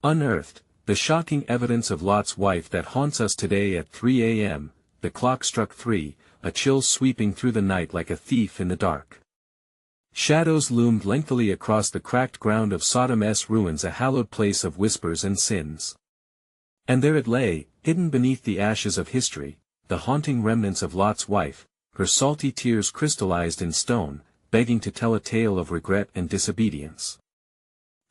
Unearthed, the shocking evidence of Lot's wife that haunts us today at 3 a.m., the clock struck 3, a chill sweeping through the night like a thief in the dark. Shadows loomed lengthily across the cracked ground of Sodom's ruins, a hallowed place of whispers and sins. And there it lay, hidden beneath the ashes of history, the haunting remnants of Lot's wife, her salty tears crystallized in stone, begging to tell a tale of regret and disobedience.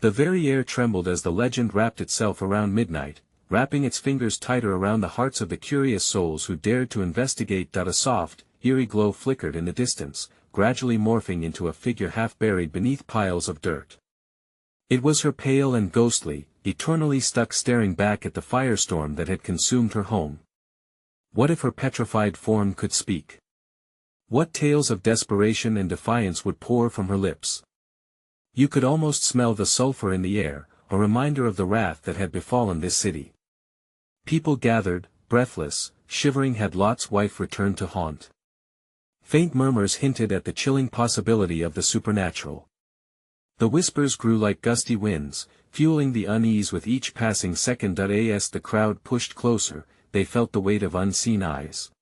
The very air trembled as the legend wrapped itself around midnight, wrapping its fingers tighter around the hearts of the curious souls who dared to investigate. A soft, eerie glow flickered in the distance, gradually morphing into a figure half buried beneath piles of dirt. It was her, pale and ghostly, eternally stuck staring back at the firestorm that had consumed her home. What if her petrified form could speak? What tales of desperation and defiance would pour from her lips? You could almost smell the sulfur in the air, a reminder of the wrath that had befallen this city. People gathered, breathless, shivering. Had Lot's wife returned to haunt? Faint murmurs hinted at the chilling possibility of the supernatural. The whispers grew like gusty winds, fueling the unease with each passing second. As the crowd pushed closer, they felt the weight of unseen eyes.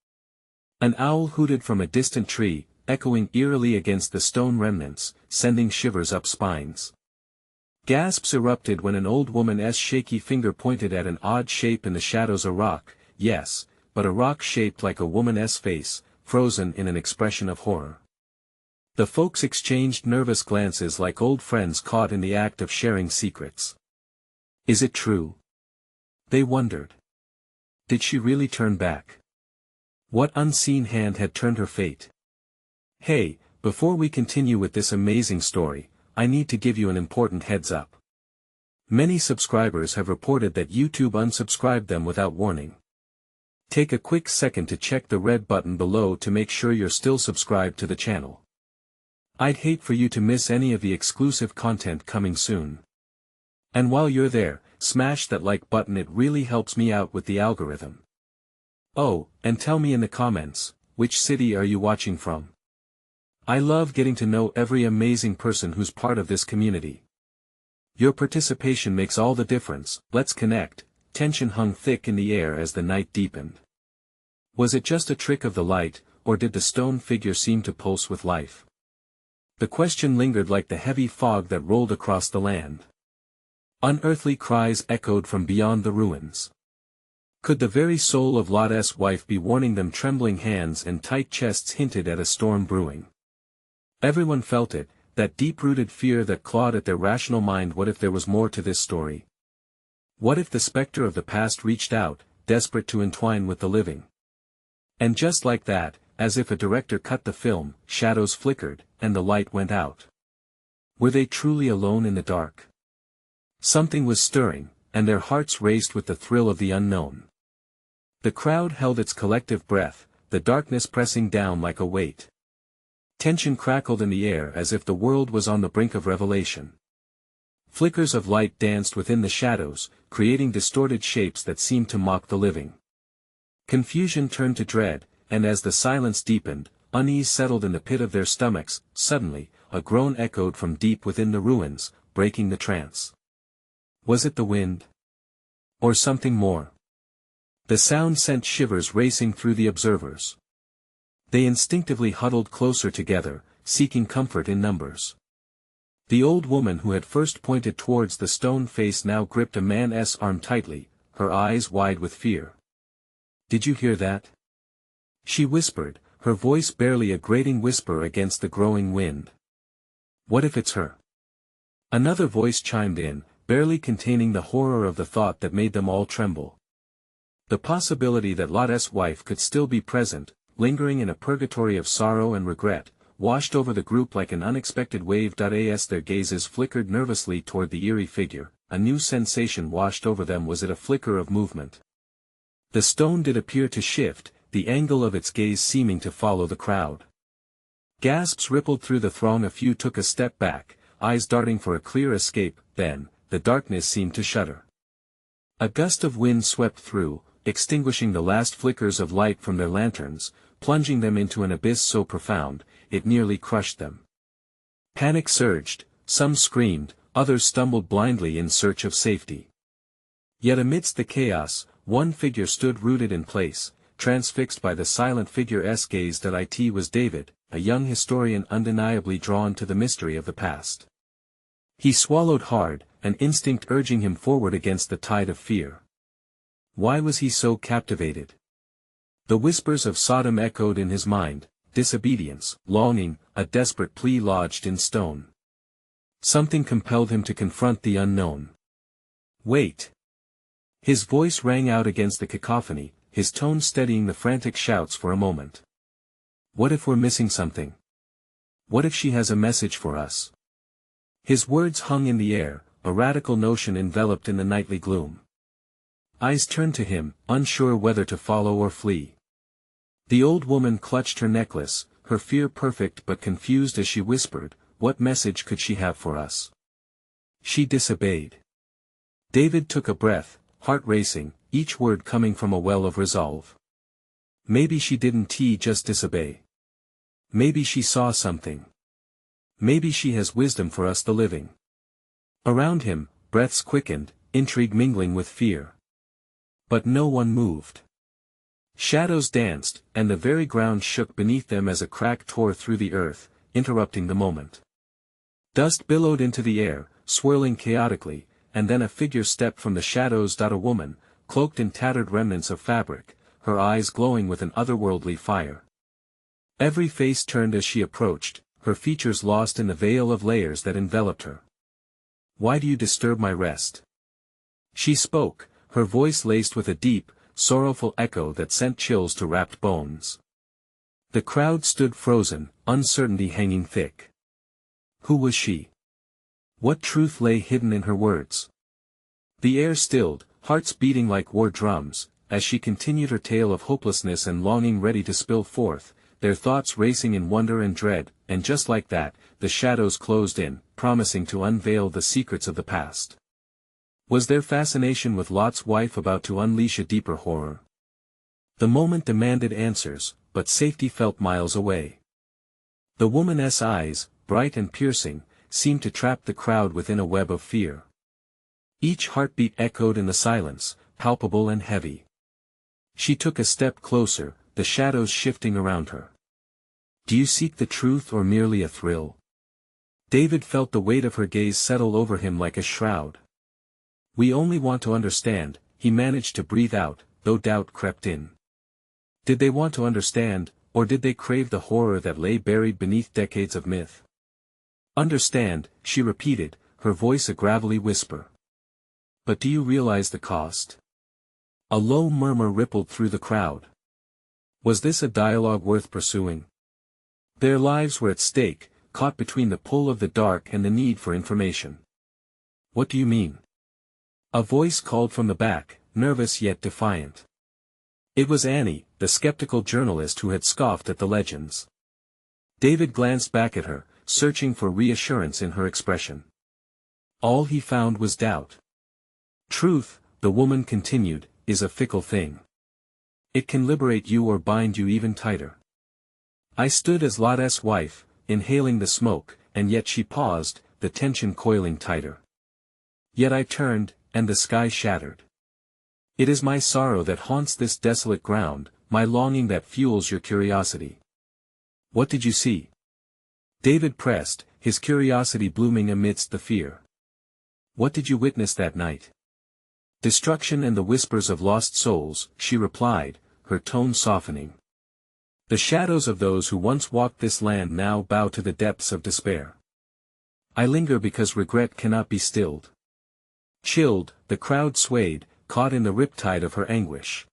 An owl hooted from a distant tree, echoing eerily against the stone remnants, sending shivers up spines. Gasps erupted when an old woman's shaky finger pointed at an odd shape in the shadows. A rock, yes, but a rock shaped like a woman's face, frozen in an expression of horror. The folks exchanged nervous glances like old friends caught in the act of sharing secrets. Is it true? They wondered. Did she really turn back? What unseen hand had turned her fate? Hey, before we continue with this amazing story, I need to give you an important heads up. Many subscribers have reported that YouTube unsubscribed them without warning. Take a quick second to check the red button below to make sure you're still subscribed to the channel. I'd hate for you to miss any of the exclusive content coming soon. And while you're there, smash that like button, it really helps me out with the algorithm. Oh, and tell me in the comments, which city are you watching from? I love getting to know every amazing person who's part of this community. Your participation makes all the difference. Let's connect. Tension hung thick in the air as the night deepened. Was it just a trick of the light, or did the stone figure seem to pulse with life? The question lingered like the heavy fog that rolled across the land. Unearthly cries echoed from beyond the ruins. Could the very soul of Lot's wife be warning them? Trembling hands and tight chests hinted at a storm brewing. Everyone felt it, that deep-rooted fear that clawed at their rational mind. What if there was more to this story? What if the specter of the past reached out, desperate to entwine with the living? And just like that, as if a director cut the film, shadows flickered, and the light went out. Were they truly alone in the dark? Something was stirring, and their hearts raced with the thrill of the unknown. The crowd held its collective breath, the darkness pressing down like a weight. Tension crackled in the air as if the world was on the brink of revelation. Flickers of light danced within the shadows, creating distorted shapes that seemed to mock the living. Confusion turned to dread, and as the silence deepened, unease settled in the pit of their stomachs. Suddenly, a groan echoed from deep within the ruins, breaking the trance. Was it the wind? Or something more? The sound sent shivers racing through the observers. They instinctively huddled closer together, seeking comfort in numbers. The old woman who had first pointed towards the stone face now gripped a man's arm tightly, her eyes wide with fear. "Did you hear that?" she whispered, her voice barely a grating whisper against the growing wind. "What if it's her?" Another voice chimed in, barely containing the horror of the thought that made them all tremble. The possibility that Lot's wife could still be present, lingering in a purgatory of sorrow and regret, washed over the group like an unexpected wave. As their gazes flickered nervously toward the eerie figure, a new sensation washed over them. Was it a flicker of movement? The stone did appear to shift, the angle of its gaze seeming to follow the crowd. Gasps rippled through the throng. A few took a step back, eyes darting for a clear escape. Then, the darkness seemed to shudder. A gust of wind swept through, extinguishing the last flickers of light from their lanterns, plunging them into an abyss so profound, it nearly crushed them. Panic surged, some screamed, others stumbled blindly in search of safety. Yet amidst the chaos, one figure stood rooted in place, transfixed by the silent figure's gaze. That it was David, a young historian undeniably drawn to the mystery of the past. He swallowed hard, an instinct urging him forward against the tide of fear. Why was he so captivated? The whispers of Sodom echoed in his mind, disobedience, longing, a desperate plea lodged in stone. Something compelled him to confront the unknown. Wait. His voice rang out against the cacophony, his tone steadying the frantic shouts for a moment. What if we're missing something? What if she has a message for us? His words hung in the air, a radical notion enveloped in the nightly gloom. Eyes turned to him, unsure whether to follow or flee. The old woman clutched her necklace, her fear perfect but confused as she whispered, "What message could she have for us?" She disobeyed. David took a breath, heart racing, each word coming from a well of resolve. Maybe she didn't just disobey. Maybe she saw something. Maybe she has wisdom for us the living. Around him, breaths quickened, intrigue mingling with fear. But no one moved. Shadows danced, and the very ground shook beneath them as a crack tore through the earth, interrupting the moment. Dust billowed into the air, swirling chaotically, and then a figure stepped from the shadows. A woman, cloaked in tattered remnants of fabric, her eyes glowing with an otherworldly fire. Every face turned as she approached, her features lost in the veil of layers that enveloped her. "Why do you disturb my rest?" She spoke, her voice laced with a deep, sorrowful echo that sent chills to rapt bones. The crowd stood frozen, uncertainty hanging thick. Who was she? What truth lay hidden in her words? The air stilled, hearts beating like war drums, as she continued her tale of hopelessness and longing ready to spill forth, their thoughts racing in wonder and dread, and just like that, the shadows closed in, promising to unveil the secrets of the past. Was their fascination with Lot's wife about to unleash a deeper horror? The moment demanded answers, but safety felt miles away. The woman's eyes, bright and piercing, seemed to trap the crowd within a web of fear. Each heartbeat echoed in the silence, palpable and heavy. She took a step closer, the shadows shifting around her. Do you seek the truth or merely a thrill? David felt the weight of her gaze settle over him like a shroud. We only want to understand, he managed to breathe out, though doubt crept in. Did they want to understand, or did they crave the horror that lay buried beneath decades of myth? Understand, she repeated, her voice a gravelly whisper. But do you realize the cost? A low murmur rippled through the crowd. Was this a dialogue worth pursuing? Their lives were at stake, caught between the pull of the dark and the need for information. What do you mean? A voice called from the back, nervous yet defiant. It was Annie, the skeptical journalist who had scoffed at the legends. David glanced back at her, searching for reassurance in her expression. All he found was doubt. Truth, the woman continued, is a fickle thing. It can liberate you or bind you even tighter. I stood as Lot's wife, inhaling the smoke, and yet she paused, the tension coiling tighter. Yet I turned, and the sky shattered. It is my sorrow that haunts this desolate ground, my longing that fuels your curiosity. What did you see? David pressed, his curiosity blooming amidst the fear. What did you witness that night? Destruction and the whispers of lost souls, she replied, her tone softening. The shadows of those who once walked this land now bow to the depths of despair. I linger because regret cannot be stilled. Chilled, the crowd swayed, caught in the riptide of her anguish.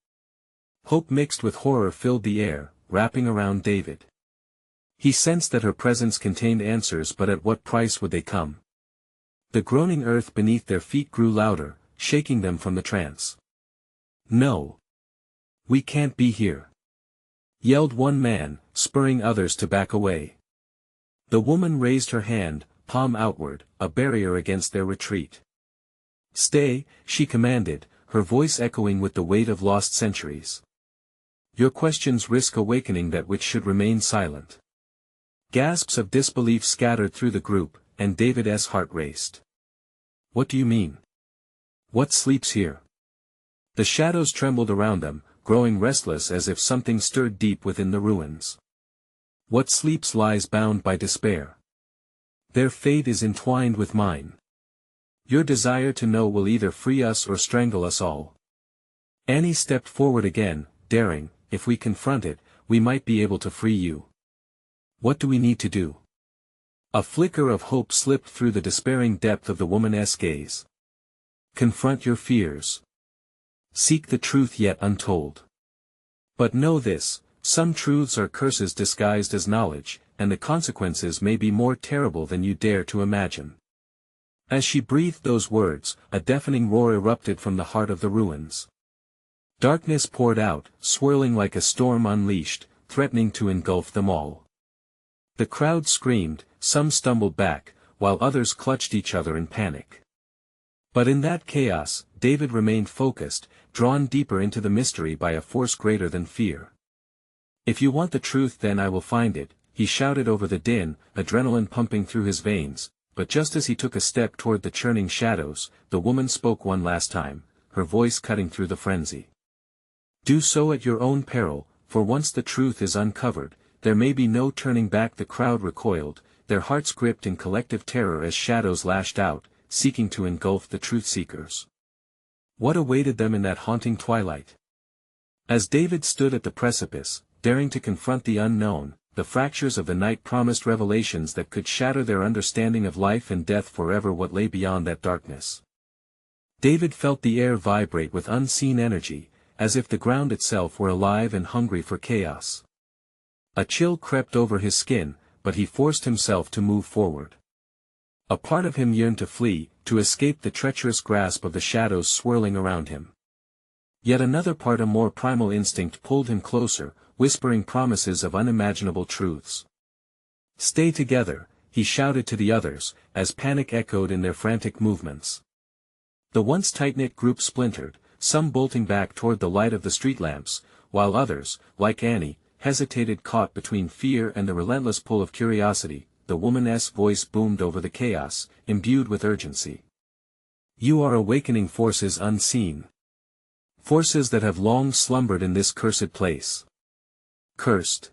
Hope mixed with horror filled the air, wrapping around David. He sensed that her presence contained answers, but at what price would they come? The groaning earth beneath their feet grew louder, shaking them from the trance. No. We can't be here, yelled one man, spurring others to back away. The woman raised her hand, palm outward, a barrier against their retreat. Stay, she commanded, her voice echoing with the weight of lost centuries. Your questions risk awakening that which should remain silent. Gasps of disbelief scattered through the group, and David's heart raced. What do you mean? What sleeps here? The shadows trembled around them, growing restless as if something stirred deep within the ruins. What sleeps lies bound by despair. Their fate is entwined with mine. Your desire to know will either free us or strangle us all. Annie stepped forward again, daring, if we confront it, we might be able to free you. What do we need to do? A flicker of hope slipped through the despairing depth of the woman's gaze. Confront your fears. Seek the truth yet untold. But know this, some truths are curses disguised as knowledge, and the consequences may be more terrible than you dare to imagine. As she breathed those words, a deafening roar erupted from the heart of the ruins. Darkness poured out, swirling like a storm unleashed, threatening to engulf them all. The crowd screamed, some stumbled back, while others clutched each other in panic. But in that chaos, David remained focused, drawn deeper into the mystery by a force greater than fear. If you want the truth, then I will find it, he shouted over the din, adrenaline pumping through his veins, but just as he took a step toward the churning shadows, the woman spoke one last time, her voice cutting through the frenzy. Do so at your own peril, for once the truth is uncovered, there may be no turning back. The crowd recoiled, their hearts gripped in collective terror as shadows lashed out, seeking to engulf the truth-seekers. What awaited them in that haunting twilight? As David stood at the precipice, daring to confront the unknown, the fractures of the night promised revelations that could shatter their understanding of life and death forever. What lay beyond that darkness? David felt the air vibrate with unseen energy, as if the ground itself were alive and hungry for chaos. A chill crept over his skin, but he forced himself to move forward. A part of him yearned to flee, to escape the treacherous grasp of the shadows swirling around him. Yet another part, a more primal instinct, pulled him closer, whispering promises of unimaginable truths. Stay together, he shouted to the others, as panic echoed in their frantic movements. The once tight-knit group splintered, some bolting back toward the light of the street lamps, while others, like Annie, hesitated, caught between fear and the relentless pull of curiosity. The woman's voice boomed over the chaos, imbued with urgency. You are awakening forces unseen. Forces that have long slumbered in this cursed place. Cursed.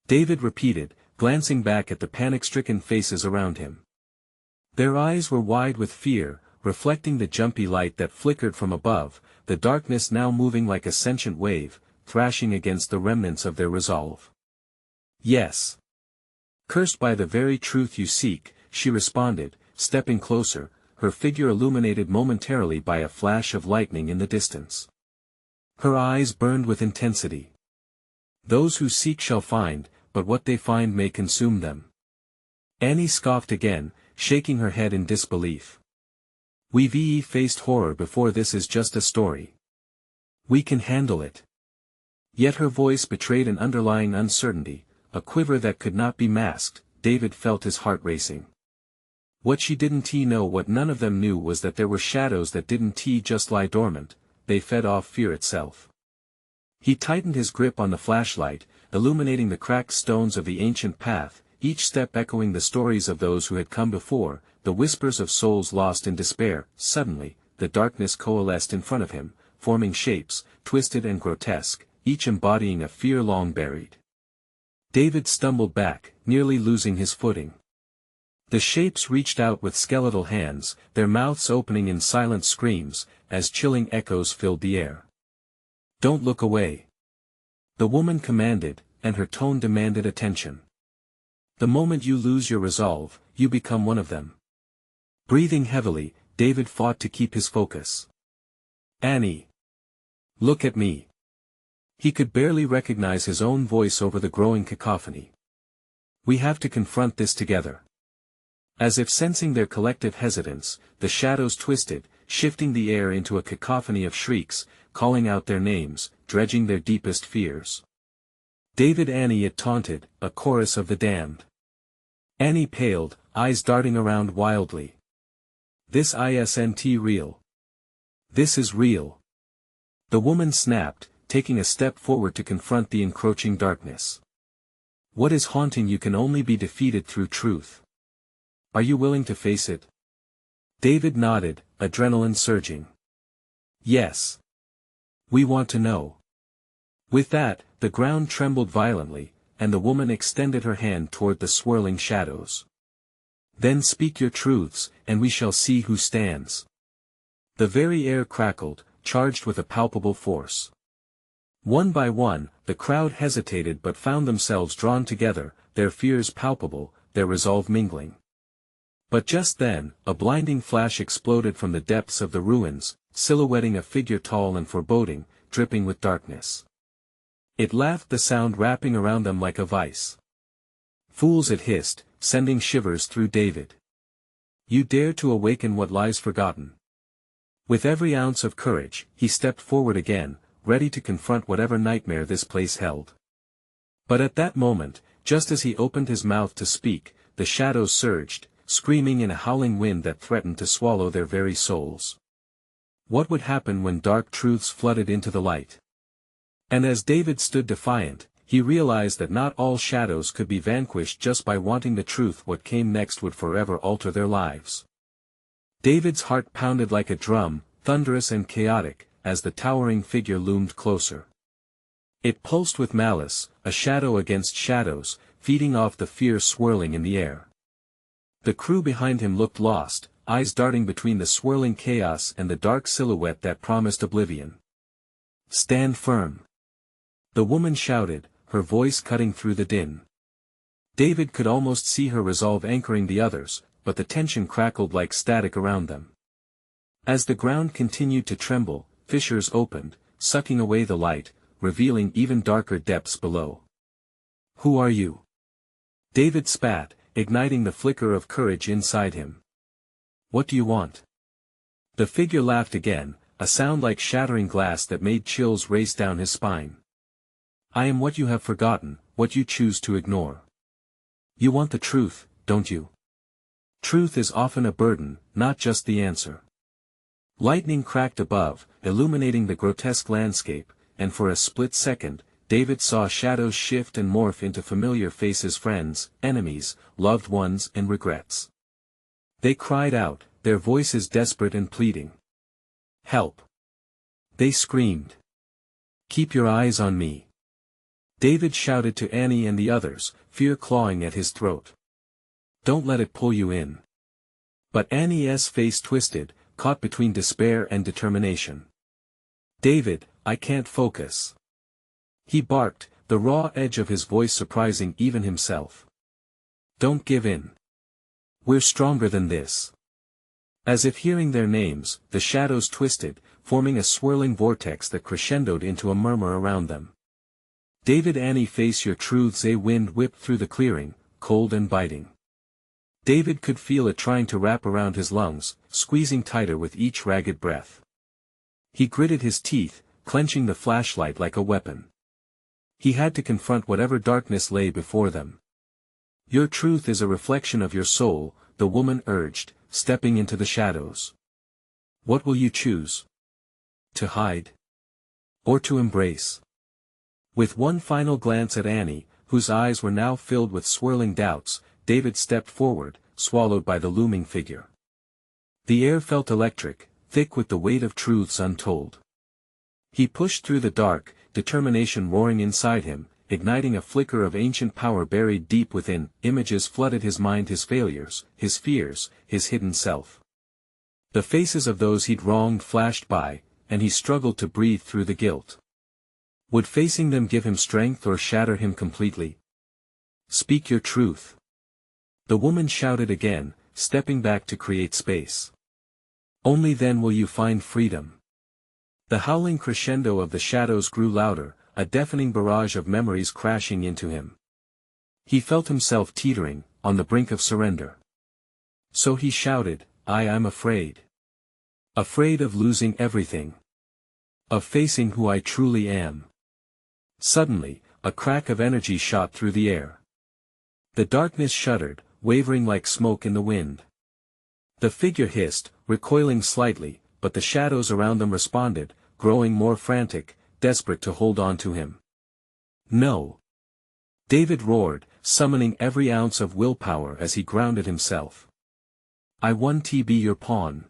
David repeated, glancing back at the panic-stricken faces around him. Their eyes were wide with fear, reflecting the jumpy light that flickered from above, the darkness now moving like a sentient wave, thrashing against the remnants of their resolve. Yes. Cursed by the very truth you seek, she responded, stepping closer, her figure illuminated momentarily by a flash of lightning in the distance. Her eyes burned with intensity. Those who seek shall find, but what they find may consume them. Annie scoffed again, shaking her head in disbelief. We've faced horror before. This is just a story. We can handle it. Yet her voice betrayed an underlying uncertainty, a quiver that could not be masked. David felt his heart racing. What she didn't know, what none of them knew, was that there were shadows that didn't just lie dormant, they fed off fear itself. He tightened his grip on the flashlight, illuminating the cracked stones of the ancient path, each step echoing the stories of those who had come before, the whispers of souls lost in despair. Suddenly, the darkness coalesced in front of him, forming shapes, twisted and grotesque, each embodying a fear long buried. David stumbled back, nearly losing his footing. The shapes reached out with skeletal hands, their mouths opening in silent screams, as chilling echoes filled the air. Don't look away. The woman commanded, and her tone demanded attention. The moment you lose your resolve, you become one of them. Breathing heavily, David fought to keep his focus. Annie. Look at me. He could barely recognize his own voice over the growing cacophony. We have to confront this together. As if sensing their collective hesitance, the shadows twisted, shifting the air into a cacophony of shrieks, calling out their names, dredging their deepest fears. David, Annie, it taunted, a chorus of the damned. Annie paled, eyes darting around wildly. This isn't real. This is real. The woman snapped, taking a step forward to confront the encroaching darkness. What is haunting you can only be defeated through truth. Are you willing to face it? David nodded, adrenaline surging. Yes. We want to know. With that, the ground trembled violently, and the woman extended her hand toward the swirling shadows. Then speak your truths, and we shall see who stands. The very air crackled, charged with a palpable force. One by one, the crowd hesitated but found themselves drawn together, their fears palpable, their resolve mingling. But just then, a blinding flash exploded from the depths of the ruins, silhouetting a figure tall and foreboding, dripping with darkness. It laughed, the sound wrapping around them like a vice. Fools, it hissed, sending shivers through David. You dare to awaken what lies forgotten. With every ounce of courage, he stepped forward again, ready to confront whatever nightmare this place held. But at that moment, just as he opened his mouth to speak, the shadows surged, screaming in a howling wind that threatened to swallow their very souls. What would happen when dark truths flooded into the light? And as David stood defiant, he realized that not all shadows could be vanquished just by wanting the truth. What came next would forever alter their lives. David's heart pounded like a drum, thunderous and chaotic, as the towering figure loomed closer. It pulsed with malice, a shadow against shadows, feeding off the fear swirling in the air. The crew behind him looked lost, eyes darting between the swirling chaos and the dark silhouette that promised oblivion. Stand firm. The woman shouted, her voice cutting through the din. David could almost see her resolve anchoring the others, but the tension crackled like static around them. As the ground continued to tremble, fissures opened, sucking away the light, revealing even darker depths below. Who are you? David spat, igniting the flicker of courage inside him. What do you want? The figure laughed again, a sound like shattering glass that made chills race down his spine. I am what you have forgotten, what you choose to ignore. You want the truth, don't you? Truth is often a burden, not just the answer. Lightning cracked above, illuminating the grotesque landscape, and for a split second, David saw shadows shift and morph into familiar faces, friends, enemies, loved ones and regrets. They cried out, their voices desperate and pleading. Help! They screamed. Keep your eyes on me. David shouted to Annie and the others, fear clawing at his throat. Don't let it pull you in. But Annie's face twisted, caught between despair and determination. David, I can't focus. He barked, the raw edge of his voice surprising even himself. Don't give in. We're stronger than this. As if hearing their names, the shadows twisted, forming a swirling vortex that crescendoed into a murmur around them. David, Annie, face your truths. A wind whipped through the clearing, cold and biting. David could feel it trying to wrap around his lungs, squeezing tighter with each ragged breath. He gritted his teeth, clenching the flashlight like a weapon. He had to confront whatever darkness lay before them. Your truth is a reflection of your soul, the woman urged, stepping into the shadows. What will you choose? To hide? Or to embrace? With one final glance at Annie, whose eyes were now filled with swirling doubts, David stepped forward, swallowed by the looming figure. The air felt electric, thick with the weight of truths untold. He pushed through the dark, determination roaring inside him, igniting a flicker of ancient power buried deep within. Images flooded his mind, his failures, his fears, his hidden self. The faces of those he'd wronged flashed by, and he struggled to breathe through the guilt. Would facing them give him strength or shatter him completely? Speak your truth. The woman shouted again, stepping back to create space. Only then will you find freedom. The howling crescendo of the shadows grew louder, a deafening barrage of memories crashing into him. He felt himself teetering, on the brink of surrender. So he shouted, I'm afraid. Afraid of losing everything. Of facing who I truly am. Suddenly, a crack of energy shot through the air. The darkness shuddered, wavering like smoke in the wind. The figure hissed, recoiling slightly, but the shadows around them responded, growing more frantic, desperate to hold on to him. No! David roared, summoning every ounce of willpower as he grounded himself. I want to be your pawn.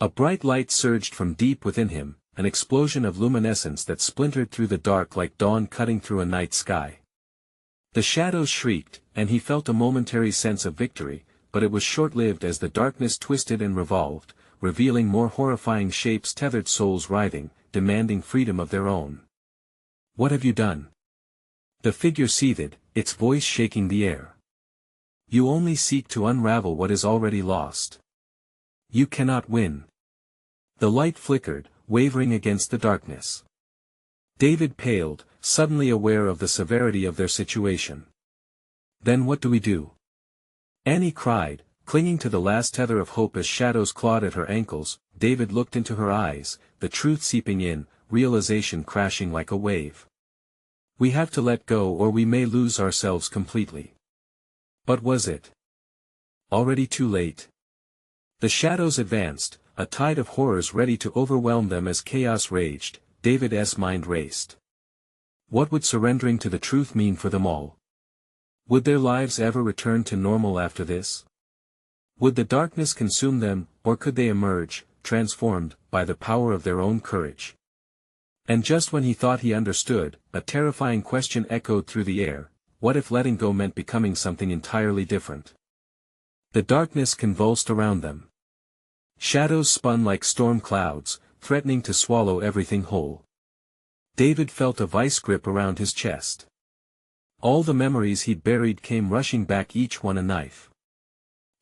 A bright light surged from deep within him, an explosion of luminescence that splintered through the dark like dawn cutting through a night sky. The shadows shrieked, and he felt a momentary sense of victory, but it was short-lived as the darkness twisted and revolved, revealing more horrifying shapes, tethered souls writhing, demanding freedom of their own. "What have you done?" The figure seethed, its voice shaking the air. "You only seek to unravel what is already lost. You cannot win." The light flickered, wavering against the darkness. David paled, suddenly aware of the severity of their situation. "Then what do we do?" Annie cried, clinging to the last tether of hope as shadows clawed at her ankles. David looked into her eyes, the truth seeping in, realization crashing like a wave. "We have to let go or we may lose ourselves completely." But was it already too late? The shadows advanced, a tide of horrors ready to overwhelm them as chaos raged. David's mind raced. What would surrendering to the truth mean for them all? Would their lives ever return to normal after this? Would the darkness consume them, or could they emerge, transformed, by the power of their own courage? And just when he thought he understood, a terrifying question echoed through the air: what if letting go meant becoming something entirely different? The darkness convulsed around them. Shadows spun like storm clouds, threatening to swallow everything whole. David felt a vice grip around his chest. All the memories he'd buried came rushing back, each one a knife.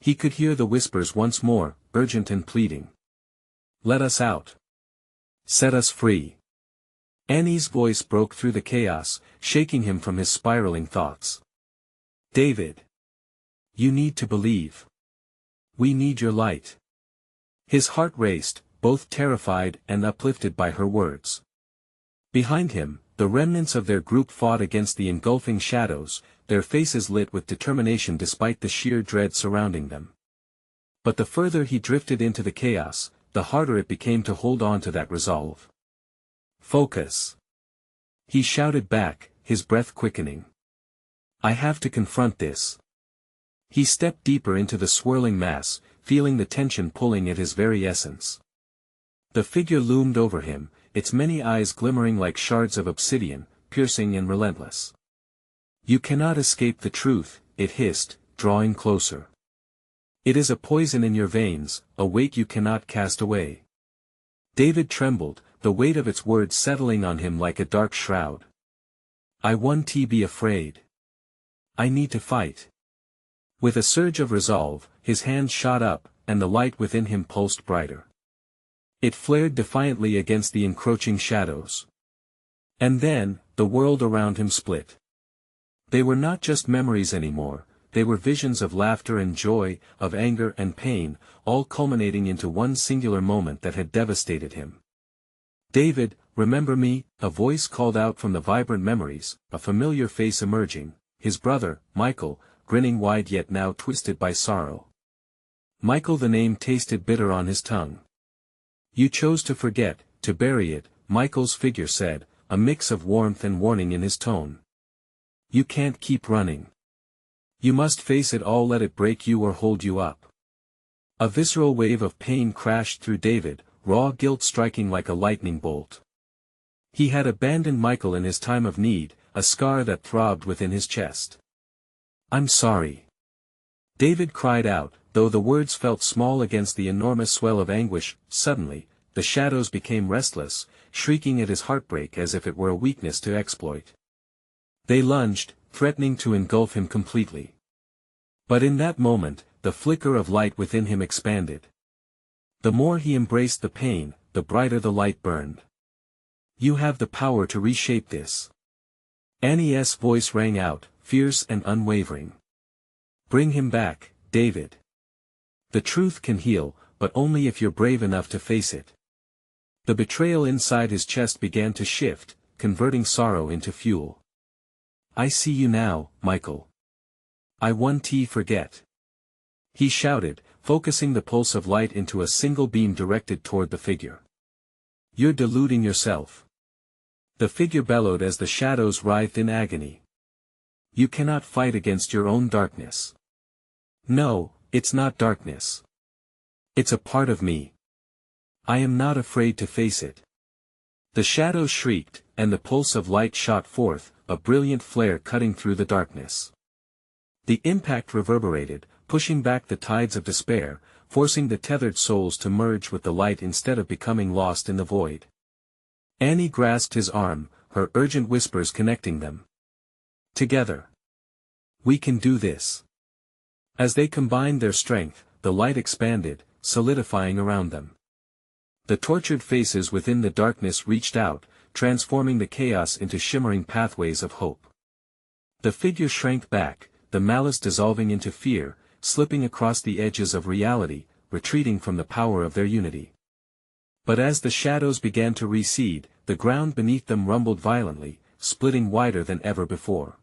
He could hear the whispers once more, urgent and pleading. "Let us out. Set us free." Annie's voice broke through the chaos, shaking him from his spiraling thoughts. "David. You need to believe. We need your light." His heart raced, both terrified and uplifted by her words. Behind him, the remnants of their group fought against the engulfing shadows, their faces lit with determination despite the sheer dread surrounding them. But the further he drifted into the chaos, the harder it became to hold on to that resolve. "Focus!" he shouted back, his breath quickening. "I have to confront this." He stepped deeper into the swirling mass, feeling the tension pulling at his very essence. The figure loomed over him, its many eyes glimmering like shards of obsidian, piercing and relentless. "You cannot escape the truth," it hissed, drawing closer. "It is a poison in your veins, a weight you cannot cast away." David trembled, the weight of its words settling on him like a dark shroud. "I won't be afraid. I need to fight." With a surge of resolve, his hand shot up, and the light within him pulsed brighter. It flared defiantly against the encroaching shadows. And then, the world around him split. They were not just memories anymore, they were visions of laughter and joy, of anger and pain, all culminating into one singular moment that had devastated him. "David, remember me?" a voice called out from the vibrant memories, a familiar face emerging, his brother, Michael, grinning wide yet now twisted by sorrow. Michael, the name tasted bitter on his tongue. "You chose to forget, to bury it," Michael's figure said, a mix of warmth and warning in his tone. "You can't keep running. You must face it all, let it break you or hold you up." A visceral wave of pain crashed through David, raw guilt striking like a lightning bolt. He had abandoned Michael in his time of need, a scar that throbbed within his chest. "I'm sorry." David cried out, though the words felt small against the enormous swell of anguish. Suddenly, the shadows became restless, shrieking at his heartbreak as if it were a weakness to exploit. They lunged, threatening to engulf him completely. But in that moment, the flicker of light within him expanded. The more he embraced the pain, the brighter the light burned. "You have the power to reshape this." Annie's voice rang out, fierce and unwavering. "Bring him back, David. The truth can heal, but only if you're brave enough to face it." The betrayal inside his chest began to shift, converting sorrow into fuel. "I see you now, Michael. I won't forget." He shouted, focusing the pulse of light into a single beam directed toward the figure. "You're deluding yourself." The figure bellowed as the shadows writhed in agony. "You cannot fight against your own darkness." "No, it's not darkness. It's a part of me. I am not afraid to face it." The shadows shrieked, and the pulse of light shot forth, a brilliant flare cutting through the darkness. The impact reverberated, pushing back the tides of despair, forcing the tethered souls to merge with the light instead of becoming lost in the void. Annie grasped his arm, her urgent whispers connecting them. Together. We can do this. As they combined their strength, the light expanded, solidifying around them. The tortured faces within the darkness reached out, transforming the chaos into shimmering pathways of hope. The figure shrank back, the malice dissolving into fear, slipping across the edges of reality, retreating from the power of their unity. But as the shadows began to recede, the ground beneath them rumbled violently, splitting wider than ever before.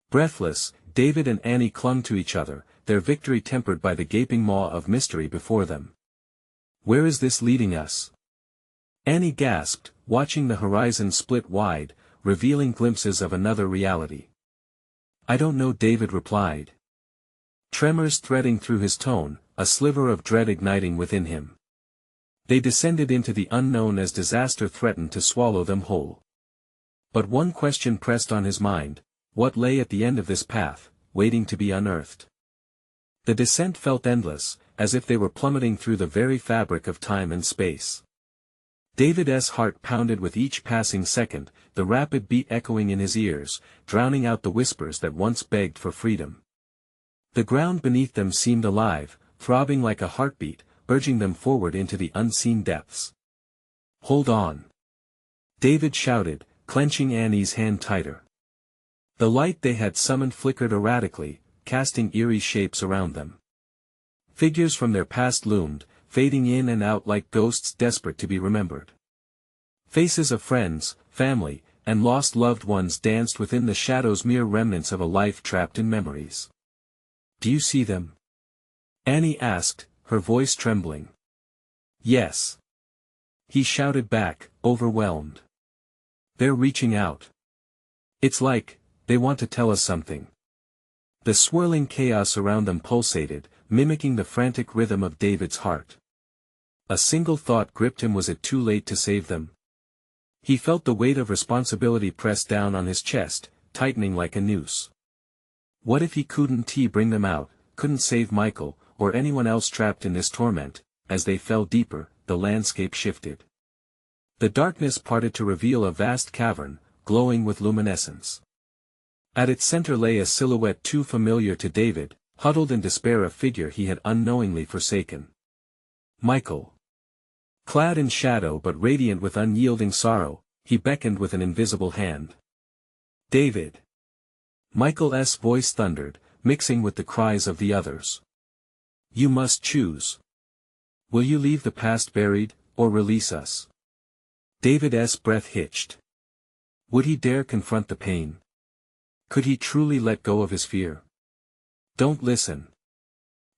Breathless, David and Annie clung to each other, their victory tempered by the gaping maw of mystery before them. Where is this leading us? Annie gasped, watching the horizon split wide, revealing glimpses of another reality. I don't know, David replied. Tremors threading through his tone, a sliver of dread igniting within him. They descended into the unknown as disaster threatened to swallow them whole. But one question pressed on his mind: what lay at the end of this path, waiting to be unearthed? The descent felt endless, as if they were plummeting through the very fabric of time and space. David's heart pounded with each passing second, the rapid beat echoing in his ears, drowning out the whispers that once begged for freedom. The ground beneath them seemed alive, throbbing like a heartbeat, urging them forward into the unseen depths. Hold on! David shouted, clenching Annie's hand tighter. The light they had summoned flickered erratically, casting eerie shapes around them. Figures from their past loomed, fading in and out like ghosts desperate to be remembered. Faces of friends, family, and lost loved ones danced within the shadows, mere remnants of a life trapped in memories. Do you see them? Annie asked, her voice trembling. Yes. He shouted back, overwhelmed. They're reaching out. It's like, they want to tell us something. The swirling chaos around them pulsated, mimicking the frantic rhythm of David's heart. A single thought gripped him: was it too late to save them? He felt the weight of responsibility press down on his chest, tightening like a noose. What if he couldn't bring them out, couldn't save Michael, or anyone else trapped in this torment? As they fell deeper, the landscape shifted. The darkness parted to reveal a vast cavern, glowing with luminescence. At its center lay a silhouette too familiar to David, huddled in despair, a figure he had unknowingly forsaken. Michael. Clad in shadow but radiant with unyielding sorrow, he beckoned with an invisible hand. David. Michael's voice thundered, mixing with the cries of the others. You must choose. Will you leave the past buried, or release us? David's breath hitched. Would he dare confront the pain? Could he truly let go of his fear? Don't listen.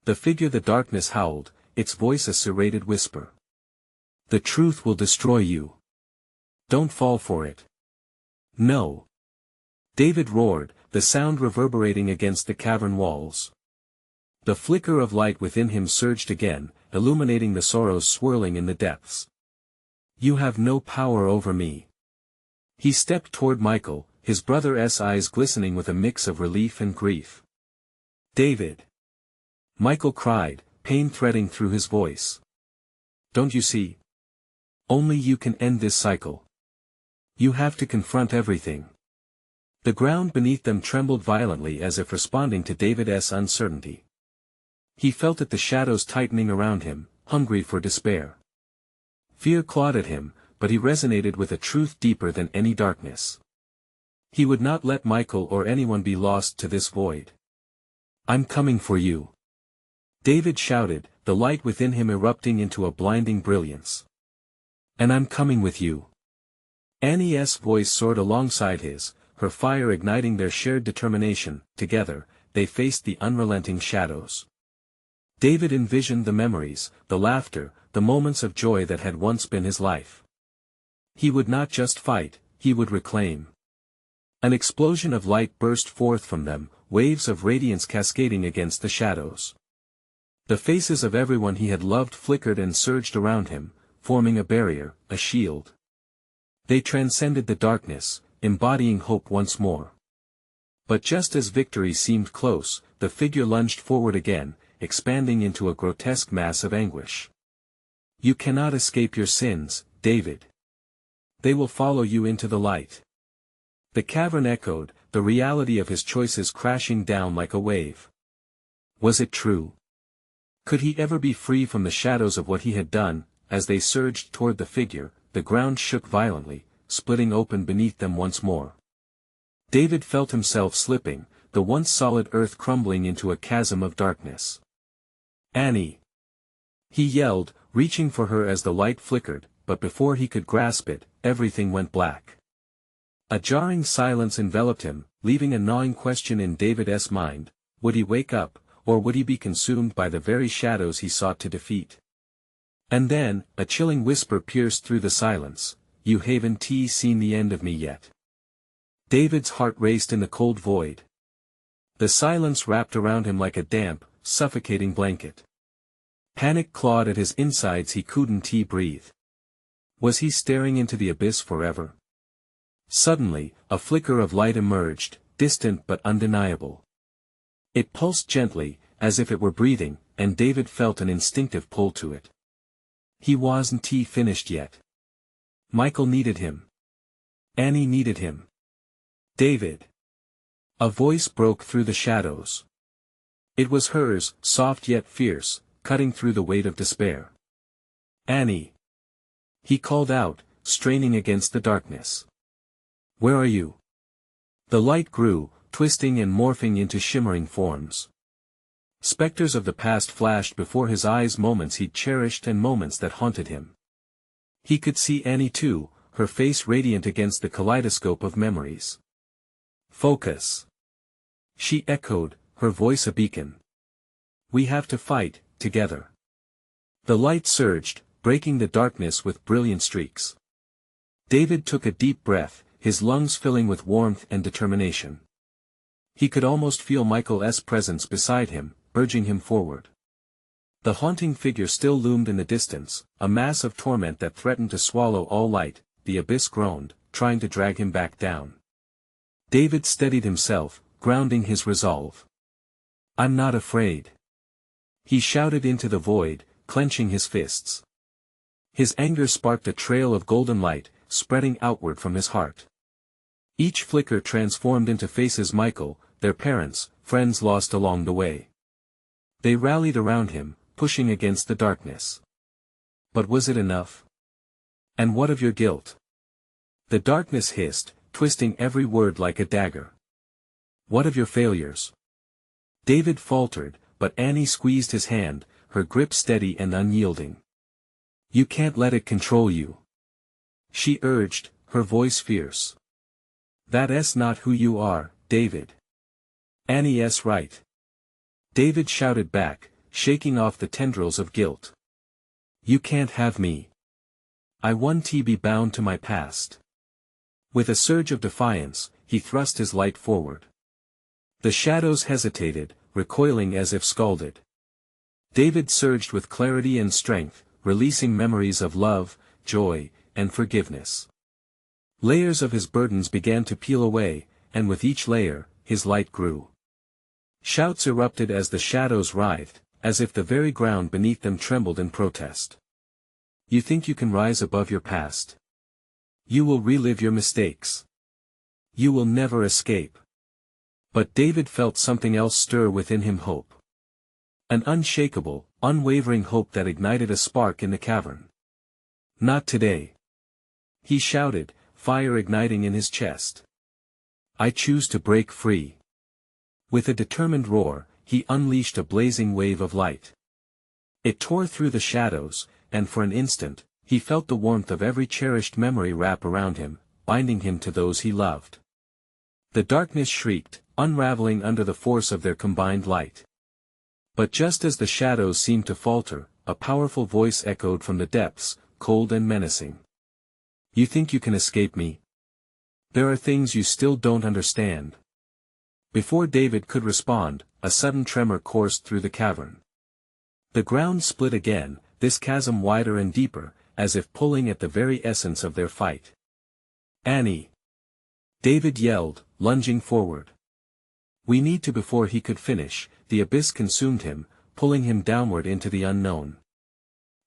The figure the darkness howled, its voice a serrated whisper. The truth will destroy you. Don't fall for it. No. David roared, the sound reverberating against the cavern walls. The flicker of light within him surged again, illuminating the sorrows swirling in the depths. You have no power over me. He stepped toward Michael, his brother's eyes glistening with a mix of relief and grief. David. Michael cried, pain threading through his voice. Don't you see? Only you can end this cycle. You have to confront everything. The ground beneath them trembled violently as if responding to David's uncertainty. He felt it, the shadows tightening around him, hungry for despair. Fear clawed at him, but he resonated with a truth deeper than any darkness. He would not let Michael or anyone be lost to this void. I'm coming for you. David shouted, the light within him erupting into a blinding brilliance. And I'm coming with you. Annie's voice soared alongside his, her fire igniting their shared determination. Together, they faced the unrelenting shadows. David envisioned the memories, the laughter, the moments of joy that had once been his life. He would not just fight, he would reclaim. An explosion of light burst forth from them, waves of radiance cascading against the shadows. The faces of everyone he had loved flickered and surged around him, forming a barrier, a shield. They transcended the darkness, embodying hope once more. But just as victory seemed close, the figure lunged forward again, expanding into a grotesque mass of anguish. You cannot escape your sins, David. They will follow you into the light. The cavern echoed, the reality of his choices crashing down like a wave. Was it true? Could he ever be free from the shadows of what he had done? As they surged toward the figure, the ground shook violently, splitting open beneath them once more. David felt himself slipping, the once solid earth crumbling into a chasm of darkness. Annie! He yelled, reaching for her as the light flickered, but before he could grasp it, everything went black. A jarring silence enveloped him, leaving a gnawing question in David's mind: would he wake up, or would he be consumed by the very shadows he sought to defeat? And then, a chilling whisper pierced through the silence: "You haven't seen the end of me yet." David's heart raced in the cold void. The silence wrapped around him like a damp, suffocating blanket. Panic clawed at his insides, he couldn't breathe. Was he staring into the abyss forever? Suddenly, a flicker of light emerged, distant but undeniable. It pulsed gently, as if it were breathing, and David felt an instinctive pull to it. He wasn't finished yet. Michael needed him. Annie needed him. David. A voice broke through the shadows. It was hers, soft yet fierce, cutting through the weight of despair. Annie. He called out, straining against the darkness. Where are you? The light grew, twisting and morphing into shimmering forms. Specters of the past flashed before his eyes, moments he'd cherished and moments that haunted him. He could see Annie too, her face radiant against the kaleidoscope of memories. Focus. She echoed, her voice a beacon. We have to fight, together. The light surged, breaking the darkness with brilliant streaks. David took a deep breath, his lungs filling with warmth and determination. He could almost feel Michael's presence beside him, urging him forward. The haunting figure still loomed in the distance, a mass of torment that threatened to swallow all light. The abyss groaned, trying to drag him back down. David steadied himself, grounding his resolve. I'm not afraid. He shouted into the void, clenching his fists. His anger sparked a trail of golden light, spreading outward from his heart. Each flicker transformed into faces: Michael, their parents, friends lost along the way. They rallied around him, pushing against the darkness. But was it enough? And what of your guilt? The darkness hissed, twisting every word like a dagger. What of your failures? David faltered, but Annie squeezed his hand, her grip steady and unyielding. You can't let it control you. She urged, her voice fierce. That's not who you are, David. Annie's right. David shouted back, shaking off the tendrils of guilt. You can't have me. I want to be bound to my past. With a surge of defiance, he thrust his light forward. The shadows hesitated, recoiling as if scalded. David surged with clarity and strength, releasing memories of love, joy, and forgiveness. Layers of his burdens began to peel away, and with each layer, his light grew. Shouts erupted as the shadows writhed, as if the very ground beneath them trembled in protest. You think you can rise above your past? You will relive your mistakes. You will never escape. But David felt something else stir within him: hope. An unshakable, unwavering hope that ignited a spark in the cavern. Not today. He shouted, fire igniting in his chest. I choose to break free. With a determined roar, he unleashed a blazing wave of light. It tore through the shadows, and for an instant, he felt the warmth of every cherished memory wrap around him, binding him to those he loved. The darkness shrieked, unraveling under the force of their combined light. But just as the shadows seemed to falter, a powerful voice echoed from the depths, cold and menacing. You think you can escape me? There are things you still don't understand. Before David could respond, a sudden tremor coursed through the cavern. The ground split again, this chasm wider and deeper, as if pulling at the very essence of their fight. Annie! David yelled, lunging forward. We need to. Before he could finish, the abyss consumed him, pulling him downward into the unknown.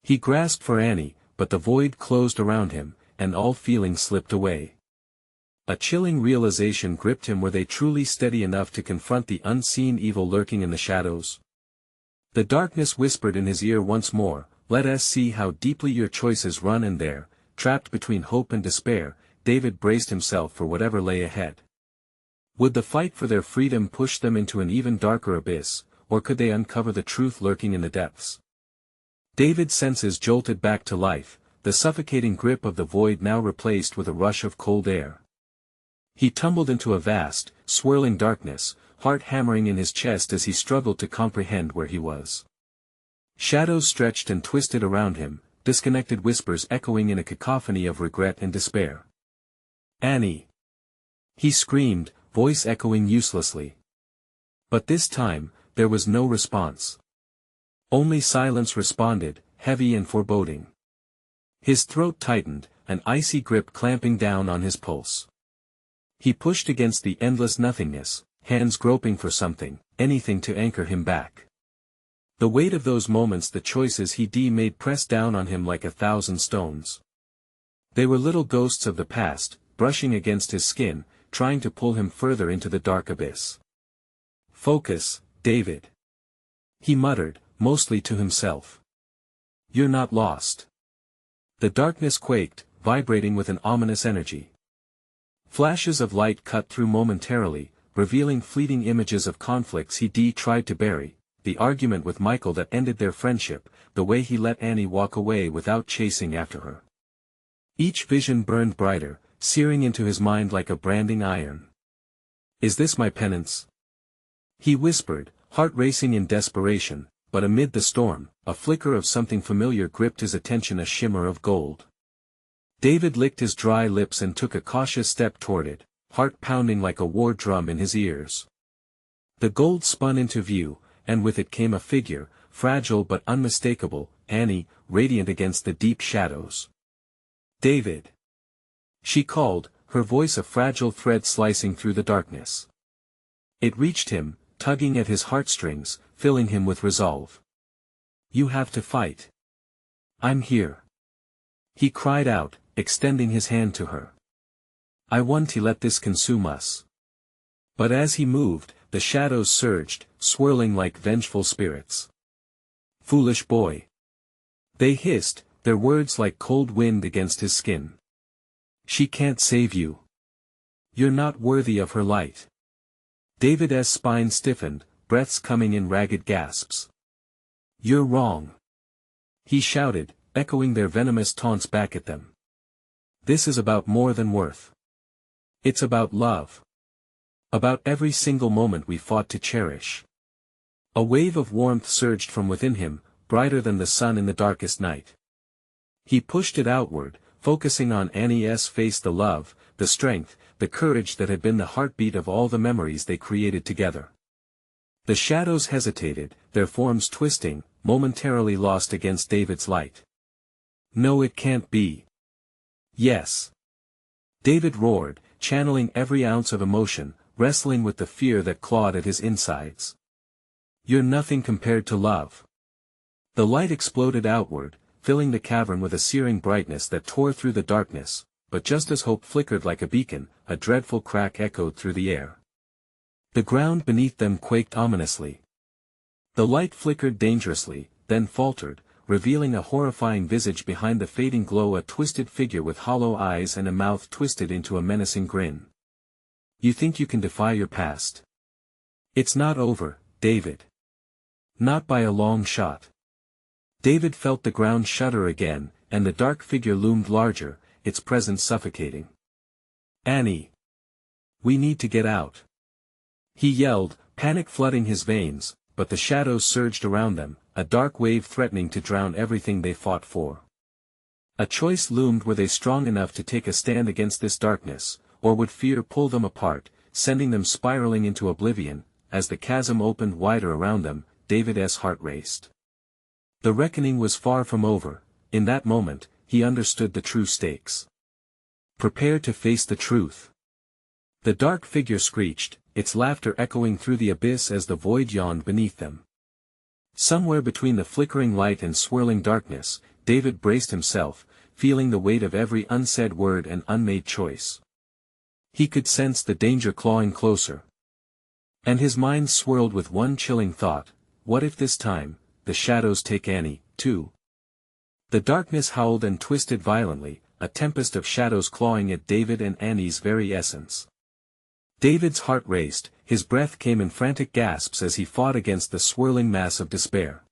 He grasped for Annie, but the void closed around him, and all feeling slipped away. A chilling realization gripped him. Were they truly steady enough to confront the unseen evil lurking in the shadows? The darkness whispered in his ear once more, let us see how deeply your choices run. And there, trapped between hope and despair, David braced himself for whatever lay ahead. Would the fight for their freedom push them into an even darker abyss, or could they uncover the truth lurking in the depths? David's senses jolted back to life, the suffocating grip of the void now replaced with a rush of cold air. He tumbled into a vast, swirling darkness, heart hammering in his chest as he struggled to comprehend where he was. Shadows stretched and twisted around him, disconnected whispers echoing in a cacophony of regret and despair. Annie! He screamed, voice echoing uselessly. But this time, there was no response. Only silence responded, heavy and foreboding. His throat tightened, an icy grip clamping down on his pulse. He pushed against the endless nothingness, hands groping for something, anything to anchor him back. The weight of those moments, the choices he made, pressed down on him like 1,000 stones. They were little ghosts of the past, brushing against his skin, trying to pull him further into the dark abyss. Focus, David. He muttered, mostly to himself. You're not lost. The darkness quaked, vibrating with an ominous energy. Flashes of light cut through momentarily, revealing fleeting images of conflicts he tried to bury, the argument with Michael that ended their friendship, the way he let Annie walk away without chasing after her. Each vision burned brighter, searing into his mind like a branding iron. Is this my penance? He whispered, heart racing in desperation, but amid the storm, a flicker of something familiar gripped his attention, a shimmer of gold. David licked his dry lips and took a cautious step toward it, heart pounding like a war drum in his ears. The gold spun into view, and with it came a figure, fragile but unmistakable, Annie, radiant against the deep shadows. David! She called, her voice a fragile thread slicing through the darkness. It reached him, tugging at his heartstrings, filling him with resolve. You have to fight. I'm here. He cried out, extending his hand to her. I want to let this consume us. But as he moved, the shadows surged, swirling like vengeful spirits. Foolish boy. They hissed, their words like cold wind against his skin. She can't save you. You're not worthy of her light. David's spine stiffened, breaths coming in ragged gasps. You're wrong. He shouted, echoing their venomous taunts back at them. This is about more than worth. It's about love. About every single moment we fought to cherish. A wave of warmth surged from within him, brighter than the sun in the darkest night. He pushed it outward, focusing on Annie's face, the love, the strength, the courage that had been the heartbeat of all the memories they created together. The shadows hesitated, their forms twisting, momentarily lost against David's light. No, it can't be. Yes. David roared, channeling every ounce of emotion, wrestling with the fear that clawed at his insides. You're nothing compared to love. The light exploded outward, filling the cavern with a searing brightness that tore through the darkness, but just as hope flickered like a beacon, a dreadful crack echoed through the air. The ground beneath them quaked ominously. The light flickered dangerously, then faltered, revealing a horrifying visage behind the fading glow, a twisted figure with hollow eyes and a mouth twisted into a menacing grin. You think you can defy your past? It's not over, David. Not by a long shot. David felt the ground shudder again, and the dark figure loomed larger, its presence suffocating. Annie! We need to get out. He yelled, panic flooding his veins, but the shadows surged around them, a dark wave threatening to drown everything they fought for. A choice loomed: were they strong enough to take a stand against this darkness, or would fear pull them apart, sending them spiraling into oblivion? As the chasm opened wider around them, David's heart raced. The reckoning was far from over. In that moment, he understood the true stakes. Prepare to face the truth. The dark figure screeched, its laughter echoing through the abyss as the void yawned beneath them. Somewhere between the flickering light and swirling darkness, David braced himself, feeling the weight of every unsaid word and unmade choice. He could sense the danger clawing closer. And his mind swirled with one chilling thought: what if this time, the shadows take Annie, too? The darkness howled and twisted violently, a tempest of shadows clawing at David and Annie's very essence. David's heart raced, his breath came in frantic gasps as he fought against the swirling mass of despair.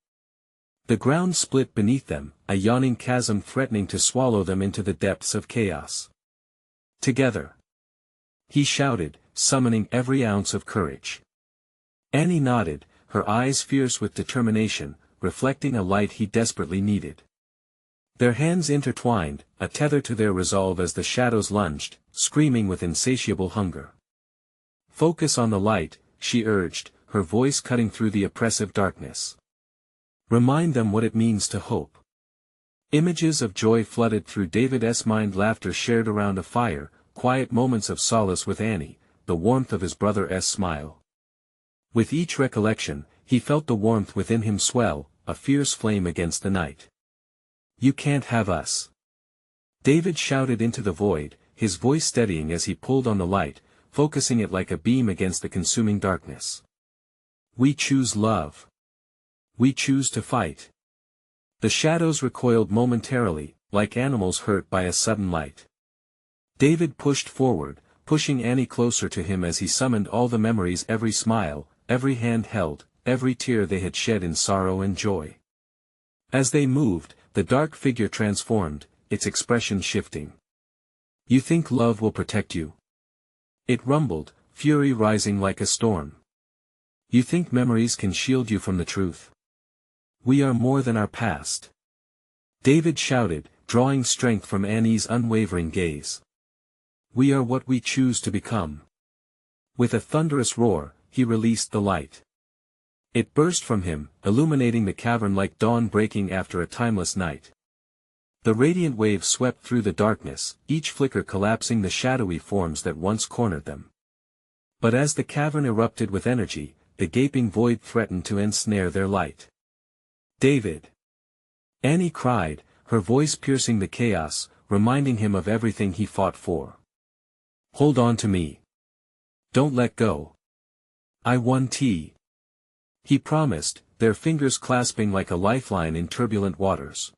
The ground split beneath them, a yawning chasm threatening to swallow them into the depths of chaos. Together! He shouted, summoning every ounce of courage. Annie nodded, her eyes fierce with determination, reflecting a light he desperately needed. Their hands intertwined, a tether to their resolve as the shadows lunged, screaming with insatiable hunger. Focus on the light, she urged, her voice cutting through the oppressive darkness. Remind them what it means to hope. Images of joy flooded through David's mind, laughter shared around a fire, quiet moments of solace with Annie, the warmth of his brother's smile. With each recollection, he felt the warmth within him swell, a fierce flame against the night. You can't have us. David shouted into the void, his voice steadying as he pulled on the light, focusing it like a beam against the consuming darkness. We choose love. We choose to fight. The shadows recoiled momentarily, like animals hurt by a sudden light. David pushed forward, pushing Annie closer to him as he summoned all the memories, every smile, every hand held, every tear they had shed in sorrow and joy. As they moved, the dark figure transformed, its expression shifting. You think love will protect you? It rumbled, fury rising like a storm. You think memories can shield you from the truth? We are more than our past. David shouted, drawing strength from Annie's unwavering gaze. We are what we choose to become. With a thunderous roar, he released the light. It burst from him, illuminating the cavern like dawn breaking after a timeless night. The radiant waves swept through the darkness, each flicker collapsing the shadowy forms that once cornered them. But as the cavern erupted with energy, the gaping void threatened to ensnare their light. David! Annie cried, her voice piercing the chaos, reminding him of everything he fought for. Hold on to me. Don't let go. I won tea. He promised, their fingers clasping like a lifeline in turbulent waters.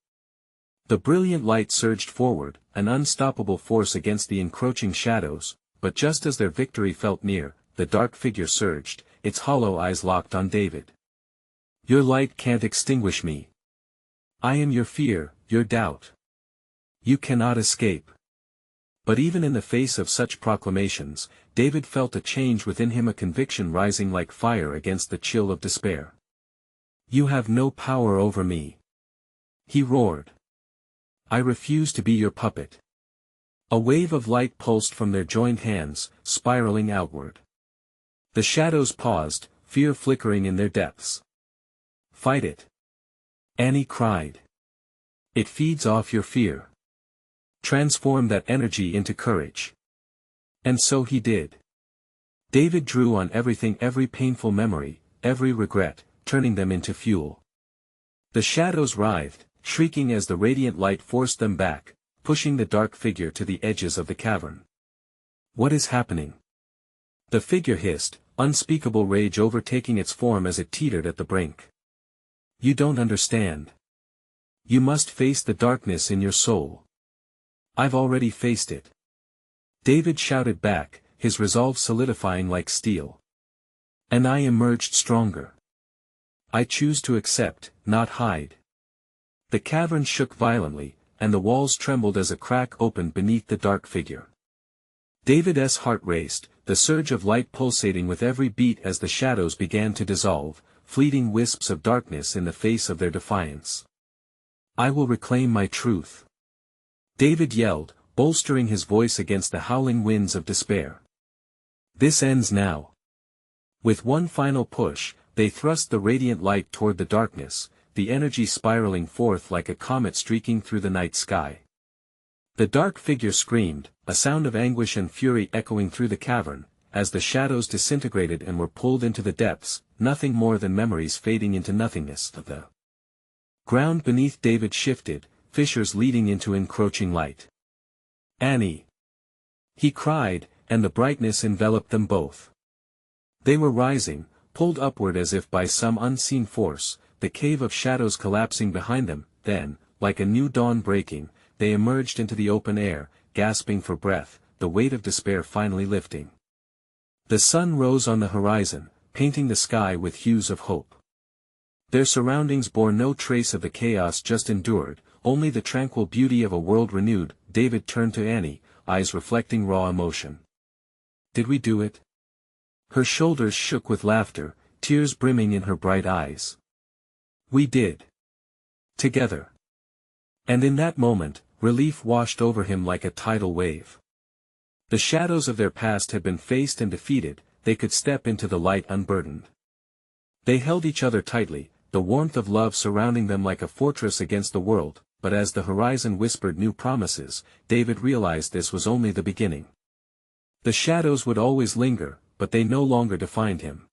The brilliant light surged forward, an unstoppable force against the encroaching shadows, but just as their victory felt near, the dark figure surged, its hollow eyes locked on David. Your light can't extinguish me. I am your fear, your doubt. You cannot escape. But even in the face of such proclamations, David felt a change within him, a conviction rising like fire against the chill of despair. You have no power over me. He roared. I refuse to be your puppet. A wave of light pulsed from their joined hands, spiraling outward. The shadows paused, fear flickering in their depths. Fight it. Annie cried. It feeds off your fear. Transform that energy into courage. And so he did. David drew on everything, every painful memory, every regret, turning them into fuel. The shadows writhed, shrieking as the radiant light forced them back, pushing the dark figure to the edges of the cavern. What is happening? The figure hissed, unspeakable rage overtaking its form as it teetered at the brink. You don't understand. You must face the darkness in your soul. I've already faced it. David shouted back, his resolve solidifying like steel. And I emerged stronger. I choose to accept, not hide. The cavern shook violently, and the walls trembled as a crack opened beneath the dark figure. David's heart raced, the surge of light pulsating with every beat as the shadows began to dissolve, fleeting wisps of darkness in the face of their defiance. I will reclaim my truth. David yelled, bolstering his voice against the howling winds of despair. This ends now. With one final push, they thrust the radiant light toward the darkness, the energy spiraling forth like a comet streaking through the night sky. The dark figure screamed, a sound of anguish and fury echoing through the cavern, as the shadows disintegrated and were pulled into the depths, nothing more than memories fading into nothingness. The ground beneath David shifted, fissures leading into encroaching light. "Annie!" he cried, and the brightness enveloped them both. They were rising, pulled upward as if by some unseen force, the cave of shadows collapsing behind them. Then, like a new dawn breaking, they emerged into the open air, gasping for breath, the weight of despair finally lifting. The sun rose on the horizon, painting the sky with hues of hope. Their surroundings bore no trace of the chaos just endured, only the tranquil beauty of a world renewed. David turned to Annie, eyes reflecting raw emotion. "Did we do it?" Her shoulders shook with laughter, tears brimming in her bright eyes. "We did. Together." And in that moment, relief washed over him like a tidal wave. The shadows of their past had been faced and defeated, they could step into the light unburdened. They held each other tightly, the warmth of love surrounding them like a fortress against the world, but as the horizon whispered new promises, David realized this was only the beginning. The shadows would always linger, but they no longer defined him.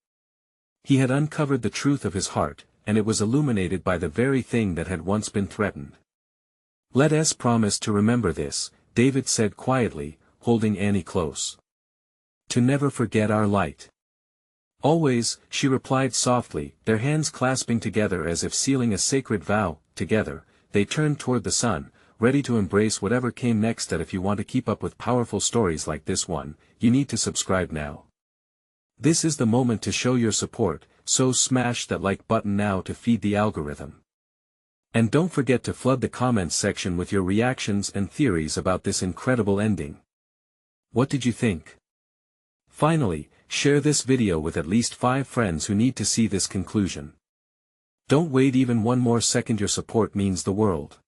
He had uncovered the truth of his heart, and it was illuminated by the very thing that had once been threatened. "Let us promise to remember this," David said quietly, holding Annie close. "To never forget our light." "Always," she replied softly, their hands clasping together as if sealing a sacred vow. Together, they turned toward the sun, ready to embrace whatever came next. If you want to keep up with powerful stories like this one, you need to subscribe now. This is the moment to show your support, so smash that like button now to feed the algorithm. And don't forget to flood the comments section with your reactions and theories about this incredible ending. What did you think? Finally, share this video with at least 5 friends who need to see this conclusion. Don't wait even one more second, your support means the world.